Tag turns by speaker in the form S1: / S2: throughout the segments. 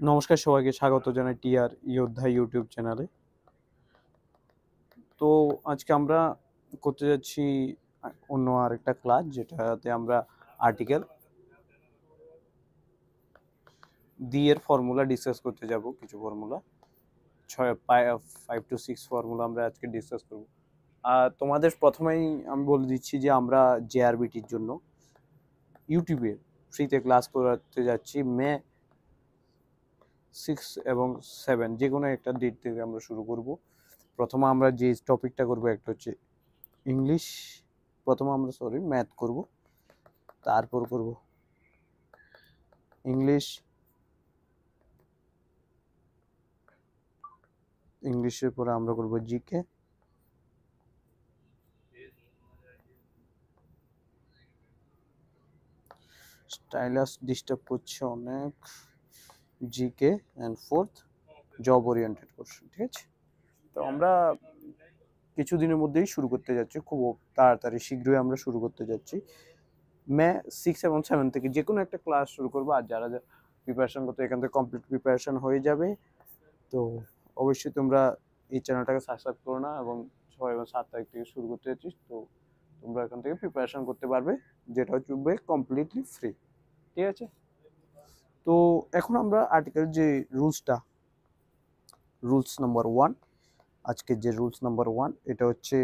S1: নমস্কার, সবাইকে স্বাগত জানাই টিআর যোদ্ধা ইউটিউব চ্যানেলে। তো আজকে আমরা করতে যাচ্ছি অন্য আরেকটা ক্লাস, যেটাতে আমরা আর্টিকেল দি এর ফর্মুলা ডিসকাস করতে যাব। কিছু ফর্মুলা 5 to 6 ফর্মুলা আমরা আজকে ডিসকাস করব। তোমাদের প্রথমেই আমি বলে দিচ্ছি যে আমরা জেআরবিটির জন্য ইউটিউবে ফ্রিতে ক্লাস করাতে যাচ্ছি। মে 6 এবং 7 যে কোনো একটা ডেট থেকে আমরা শুরু করব। প্রথমে আমরা যে টপিকটা করব একটা হচ্ছে ইংলিশ, প্রথমে আমরা ম্যাথ করব, তারপর করব ইংলিশ, ইংলিশের পরে আমরা করব জিকে, স্টাইলাস ডিস্টার্ব করছে অনেক, GK and fourth job oriented question. ঠিক আছে, তো আমরা কিছুদিনের মধ্যেই শুরু করতে যাচ্ছি, খুব তাড়াতাড়ি শীঘ্রই আমরা শুরু করতে যাচ্ছি। মে 6 এবং 7 থেকে যে কোনো একটা ক্লাস শুরু করবো। আর যারা প্রিপারেশন করতে এখান থেকে কমপ্লিট প্রিপারেশন হয়ে যাবে, তো অবশ্যই তোমরা এই চ্যানেলটাকে সাবস্ক্রাইব করো না, এবং 6 এবং 7 তারিখ থেকে শুরু করতে যাচ্ছিস, তো তোমরা এখান থেকে প্রিপারেশন করতে পারবে, যেটা হচ্ছে কমপ্লিটলি ফ্রি। ঠিক আছে, তো এখন আমরা আর্টিকেল যে রুলস নাম্বার 1, আজকে যে রুলস নাম্বার 1 এটা হচ্ছে,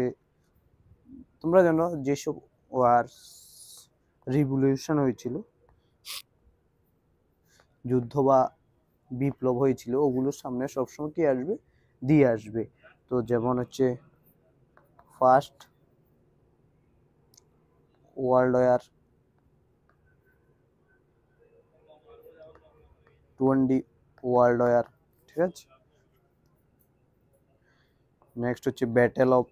S1: তোমরা জানো যেসব ওয়ার রিভলিউশন হয়েছিল, যুদ্ধ বা বিপ্লব হয়েছিল, ওগুলোর সামনে সবসময় কি আসবে, দিয়ে আসবে। তো যেমন হচ্ছে first world war, 20 world war. ঠিক আছে, নেক্সট হচ্ছে battle of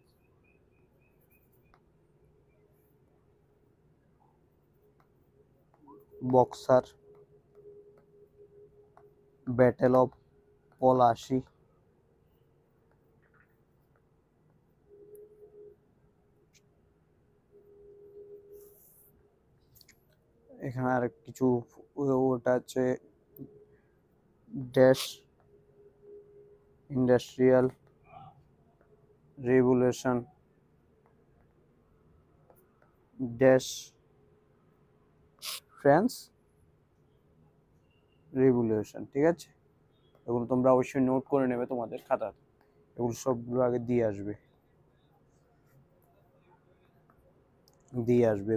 S1: Buxar, battle of Plassey, এখানে আর কিছু, ওটা হচ্ছে dash industrial revolution, dash France revolution. ঠিক আছে, এগুলো তোমরা অবশ্যই নোট করে নেবে তোমাদের খাতা, এগুলো সবগুলো আগে দিয়ে আসবে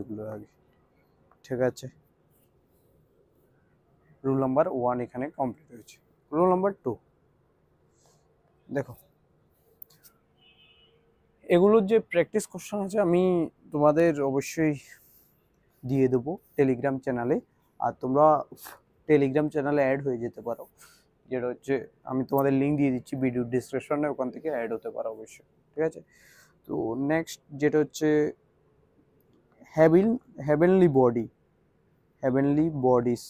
S1: এগুলো আগে। ঠিক আছে, রুল নাম্বার 1 এখানে কমপ্লিট হয়েছে। রুল নাম্বার 2, দেখো এগুলোর যে প্র্যাকটিস কোশ্চেন আছে আমি তোমাদের অবশ্যই দিয়ে দেবো টেলিগ্রাম চ্যানেলে, আর তোমরা টেলিগ্রাম চ্যানেলে অ্যাড হয়ে যেতে পারো, যেটা হচ্ছে আমি তোমাদের লিঙ্ক দিয়ে দিচ্ছি ভিডিও ডিসক্রিপশনে, ওখান থেকে অ্যাড হতে পারো অবশ্যই। ঠিক আছে, তো নেক্সট যেটা হচ্ছে heavenly body, heavenly bodies.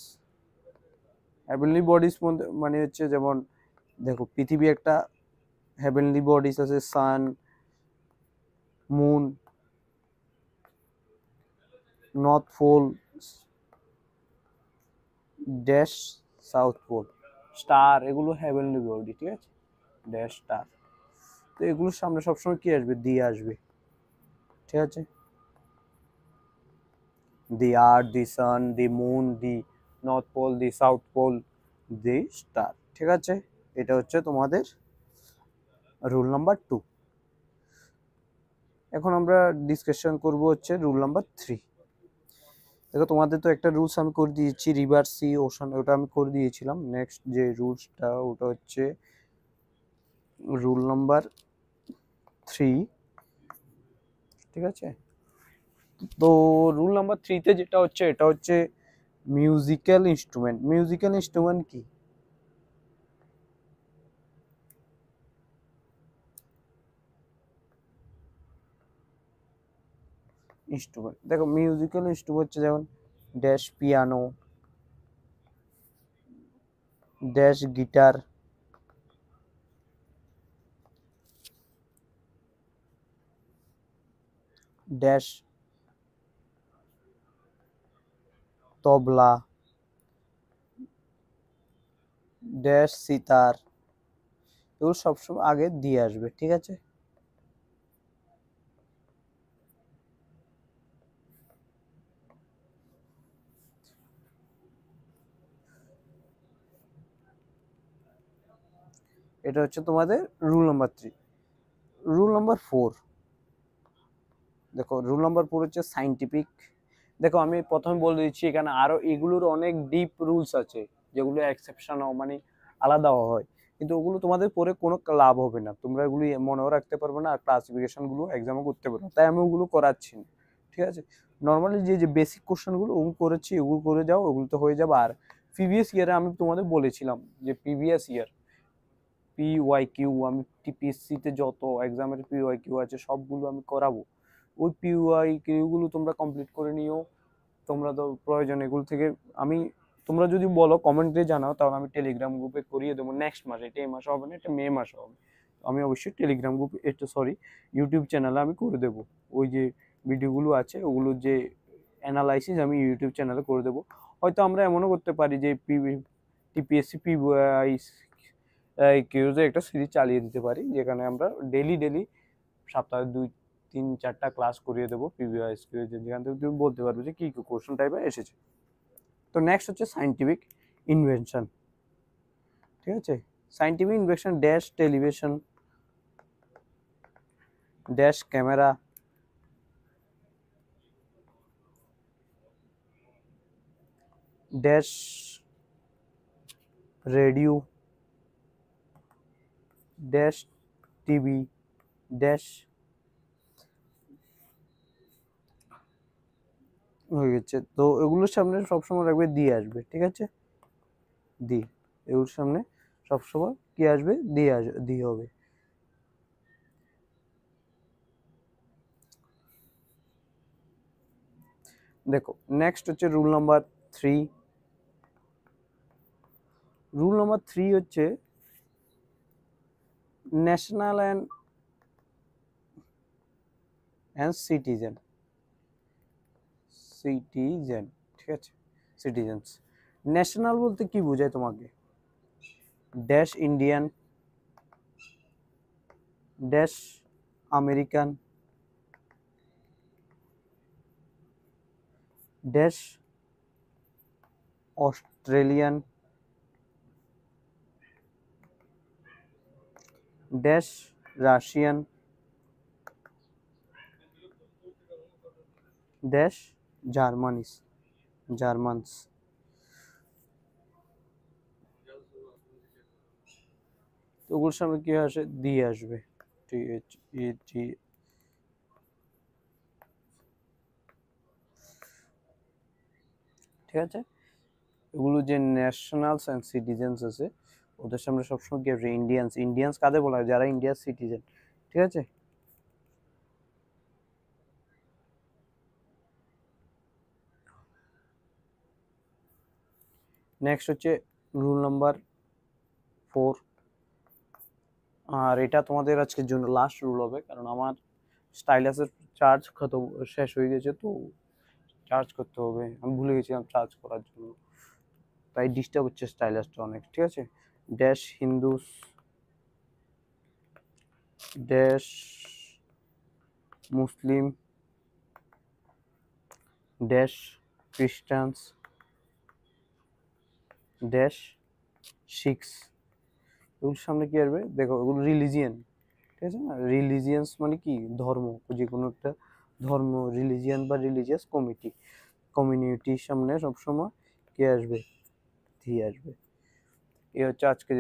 S1: Heavenly bodies মানে হচ্ছে, যেমন দেখো পৃথিবী একটা হেভেনলি বডিস আছে, sun, moon, north pole, dash south pole, star, এগুলো হেভেনলি বডি। ঠিক আছে, ড্যাশ স্টার, তো এগুলোর সামনে সবসময় কি আসবে, দিয়ে আসবে। ঠিক আছে, the earth, the sun, the moon, the north pole, the south pole, the star. ঠিক আছে, এটা হচ্ছে তোমাদের রুল নাম্বার 2। এখন আমরা ডিসকাশন করব হচ্ছে রুল নাম্বার 3। দেখো তোমাদের তো একটা রুলস আমি করে দিয়েছি, রিভার, সি, ওশান, ওটা আমি করে দিয়েছিলাম। নেক্সট যে রুলসটা ওটা হচ্ছে রুল নাম্বার 3। ঠিক আছে, তো রুল নাম্বার 3তে যেটা হচ্ছে, এটা হচ্ছে মিউজিক্যাল ইনস্ট্রুমেন্ট। মিউজিক্যাল ইনস্ট্রুমেন্ট কি? ইনস্ট্রুমেন্ট, দেখো মিউজিক্যাল ইনস্ট্রুমেন্ট হচ্ছে যেমন dash piano, dash guitar, dash tabla, dash sitar, এগুলো সবসময় আগে দিয়ে আসবে, ঠিক আছে। এটা হচ্ছে তোমাদের রুল নাম্বার 3। রুল নাম্বার 4, দেখো রুল নাম্বার 4 হচ্ছে সাইন্টিফিক। দেখো আমি প্রথমে বলে দিচ্ছি, এখানে আরো এগুলোর অনেক ডিপ রুলস আছে যেগুলো এক্সেপশন মানে আলাদা হয়, কিন্তু ওগুলো তোমাদের পরে কোনো লাভ হবে না, তোমরা এগুলি মনেও রাখতে পারবে না আর ক্লাসিফিকেশন গুলো এক্সামও করতে পারবে না, তাই আমি ওগুলো করাচ্ছি না, ঠিক আছে। নর্মালি যে যে বেসিক কোশ্চেন গুলো ওগুলো করেছি, ওগুলো করে যাও, ওগুলো তো হয়ে যাবে। আর প্রিভিয়াস ইয়ারে আমি তোমাদের বলেছিলাম যে প্রিভিয়াস ইয়ার PYQ আমি টিপিএসসি তে যত এক্সামের PYQ আছে সবগুলো আমি করাবো। ওই PYQ গুলো তোমরা কমপ্লিট করে নিও। তোমরা তো প্রয়োজন এগুলো থেকে, আমি তোমরা যদি বলো কমেন্টে জানাও, তাহলে আমি টেলিগ্রাম গ্রুপে করিয়ে দেবো নেক্সট মাসে। এটা এই মাসে হবে না, এটা মে মাসে হবে। আমি অবশ্যই টেলিগ্রাম গ্রুপ, এটা সরি ইউটিউব চ্যানেলে আমি করে দেবো। ওই যে ভিডিওগুলো আছে ওগুলোর যে অ্যানালাইসিস আমি ইউটিউব চ্যানেলে করে দেবো। হয়তো আমরা এমনও করতে পারি যে টিপিএসসি কিউজে একটা সিরিজ চালিয়ে দিতে পারি, যেখানে আমরা ডেলি সপ্তাহে 2-3-4টা ক্লাস করিয়ে দেবো প্রিভিয়াস কিউজ, যেখান থেকে তুমি বলতে পারবে যে কি কি কোশ্চেন টাইপে এসেছে। তো নেক্সট হচ্ছে সায়েন্টিফিক ইনভেনশন, ঠিক আছে। Scientific invention dash television, dash camera, dash radio, dash TV, dash হয়ে গেছে। তো এগুলোর সামনে সবসময় রাখবে দিয়ে আসবে, ঠিক আছে। দি, এগুলোর সামনে সবসময় কি আসবে, দিয়ে দিয়ে হবে। দেখো নেক্সট হচ্ছে রুল নাম্বার 3। রুল নাম্বার 3 হচ্ছে ন্যাশনাল অ্যান্ড সিটিজেন, ঠিক আছে। সিটিজেন্স, ন্যাশনাল বলতে কি বোঝায় তোমাকে, dash Indian, dash American, dash Australian, dash Russian, dash জার্মানস। তো ওগুলোর সামনে কি আসে, দিয়ে আসবে, THET। ঠিক আছে। এগুলো যে ন্যাশনালস অ্যান্ড সিটিজেন্স আছে ওদের সামনে সবসময় কি আসবে, ইন্ডিয়ান্স কাদের বলা হয়, যারা ইন্ডিয়ার সিটিজেন, ঠিক আছে। নেক্সট হচ্ছে রুল নাম্বার 4, আর এটা তোমাদের আজকের জন্য লাস্ট রুল হবে, কারণ আমার স্টাইলাসের চার্জ শেষ হয়ে গেছে, তো চার্জ করতে হবে, আমি ভুলে গেছিলাম চার্জ করার জন্য, তাই ডিস্টার্ব হচ্ছে স্টাইলাসটা অনেক, ঠিক আছে। ড্যাশ হিন্দুস, ড্যাশ মুসলিম, ড্যাশ খ্রিস্টানস, ড্যাশ শিখস। এগুলোর সামনে কি আসবে, দেখো এগুলো রিলিজিয়ান, ঠিক আছে না। রিলিজিয়ান্স মানে কি, ধর্ম, যে কোনো একটা ধর্ম, রিলিজিয়ান বা রিলিজিয়াস কমিউনিটির সামনে সবসময় কে আসবে, দিয়ে আসবে। এই হচ্ছে আজকে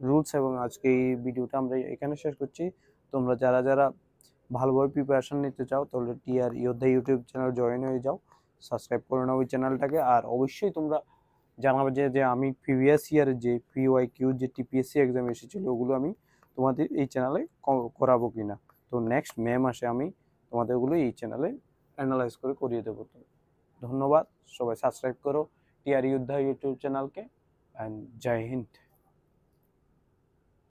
S1: রুলস, এবং আজকে এই ভিডিওটা আমরা এখানে শেষ করছি। তোমরা যারা যারা ভালোভাবে প্রিপারেশন নিতে চাও তাহলে টিআর যোদ্ধা ইউটিউব চ্যানেল জয়েন হয়ে যাও, সাবস্ক্রাইব করে নাও ওই চ্যানেলটাকে। আর অবশ্যই তোমরা জানাবে যে আমি প্রিভিয়াস ইয়ার যে PYQ যে টিপিএসসি এক্সাম এসেছিল ওগুলো আমি তোমাদের এই চ্যানেলে করাবো কিনা। তো নেক্সট মে মাসে আমি তোমাদের ওগুলো এই চ্যানেলে অ্যানালাইজ করে করিয়ে দেবো। ধন্যবাদ, সবাই সাবস্ক্রাইব করো টিআর যোদ্ধা ইউটিউব চ্যানেলকে, অ্যান্ড জয় হিন্দ।